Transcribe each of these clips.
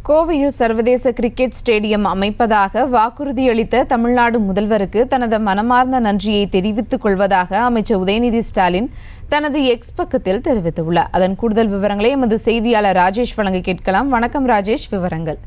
கோவையில் சர்வதேச cricket stadium அமைப்பதாக வாக்குறுதியளித்த Tamil Nadu முதல்வருக்கு தனது மனமார்ந்த நன்றியை தெரிவித்துக் கொள்வதாக அமைச்சர் உதயநிதி ஸ்டாலின் தனது எக்ஸ் பக்கத்தில் தெரிவித்துள்ளார். அதன் கூடுதல் விவரங்களை எமது செய்தியாளர் ராஜேஷ் வழங்க கேட்கலாம். வணக்கம் ராஜேஷ், விவரங்கள்.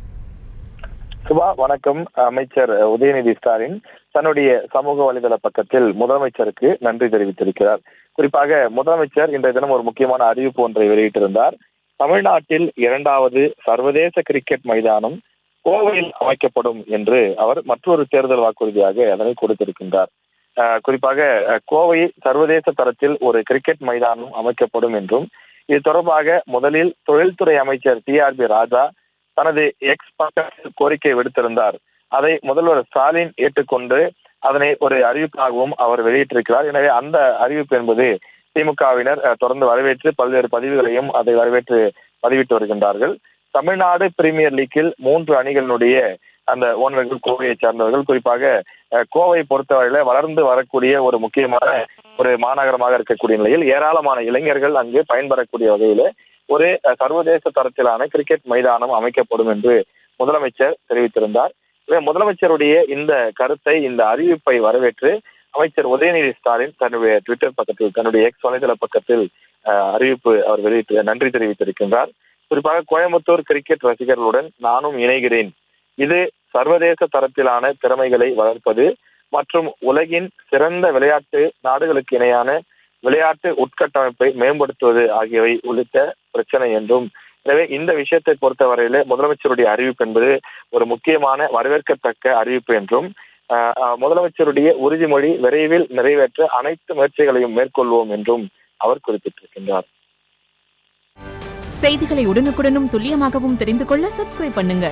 வணக்கம். அமைச்சர் உதயநிதி ஸ்டாலின் தன்னுடைய சமூக வலைதள பக்கத்தில் முதலமைச்சருக்கு நன்றி தெரிவித்திருக்கிறார். குறிப்பாக முதலமைச்சர் இன்றைய தினம் ஒரு முக்கியமான அறிவிப்பு ஒன்றை வெளியிட்டிருந்தார். தமிழ்நாட்டில் 2வது சர்வதேச கிரிக்கெட் மைதானம் கோவையில் அமைக்கப்படும் என்று அவர் மற்றொரு தேர்தல் வாக்குறுதியாக அதனை கொடுத்திருக்கின்றார். குறிப்பாக கோவை சர்வதேச தரத்தில் ஒரு கிரிக்கெட் மைதானம் அமைக்கப்படும் என்றும், இது தொடர்பாக முதலில் தொழில்துறை அமைச்சர் TRB ராஜா தனது எக்ஸ் பக்கத்தில் கோரிக்கை விடுத்திருந்தார். அதை முதல்வர் ஸ்டாலின் ஏற்றுக்கொண்டு அதனை ஒரு அறிவிப்பாகவும் அவர் வெளியிட்டிருக்கிறார். எனவே அந்த அறிவிப்பு என்பது திமுகவினர் தொடர்ந்து வரவேற்று பல்வேறு பதிவுகளையும் அதை வரவேற்று பதிவிட்டு வருகின்றார்கள். தமிழ்நாடு பிரீமியர் லீக்கில் 3 அணிகளினுடைய அந்த ஓனர்கள் கோவையை சார்ந்தவர்கள். குறிப்பாக கோவை பொறுத்தவரையில வளர்ந்து வரக்கூடிய ஒரு முக்கியமான ஒரு மாநகரமாக இருக்கக்கூடிய நிலையில் ஏராளமான இளைஞர்கள் அங்கு பயன்பெறக்கூடிய வகையில ஒரு சர்வதேச தரத்திலான கிரிக்கெட் மைதானம் அமைக்கப்படும் என்று முதலமைச்சர் தெரிவித்திருந்தார். முதலமைச்சருடைய இந்த கருத்தை, இந்த அறிவிப்பை வரவேற்று அமைச்சர் உதயநிதி ஸ்டாலின் தன்னுடைய ட்விட்டர் பக்கத்தில், தன்னுடைய எக்ஸ் வலைதள பக்கத்தில் அறிவிப்பு அவர் வெளியிட்டு நன்றி தெரிவித்திருக்கின்றார். குறிப்பாக கோயம்புத்தூர் கிரிக்கெட் ரசிகர்களுடன் நானும் இணைகிறேன். இது சர்வதேச தரத்திலான திறமைகளை வளர்ப்பது மற்றும் உலகின் சிறந்த விளையாட்டு நாடுகளுக்கு இணையான விளையாட்டு உட்கட்டமைப்பை மேம்படுத்துவது ஆகியவை உள்ளிட்ட பிரச்சனை என்றும், எனவே இந்த விஷயத்தை பொறுத்தவரையில முதலமைச்சருடைய அறிவிப்பு என்பது ஒரு முக்கியமான வரவேற்கத்தக்க அறிவிப்பு என்றும், முதலமைச்சருடைய உறுதிமொழி விரைவில் நிறைவேற்ற அனைத்து முயற்சிகளையும் மேற்கொள்வோம் என்றும் அவர் குறிப்பிட்டிருக்கின்றார். செய்திகளை உடனுக்குடனும் துல்லியமாகவும் தெரிந்து கொள்ள சப்ஸ்கிரைப் பண்ணுங்க.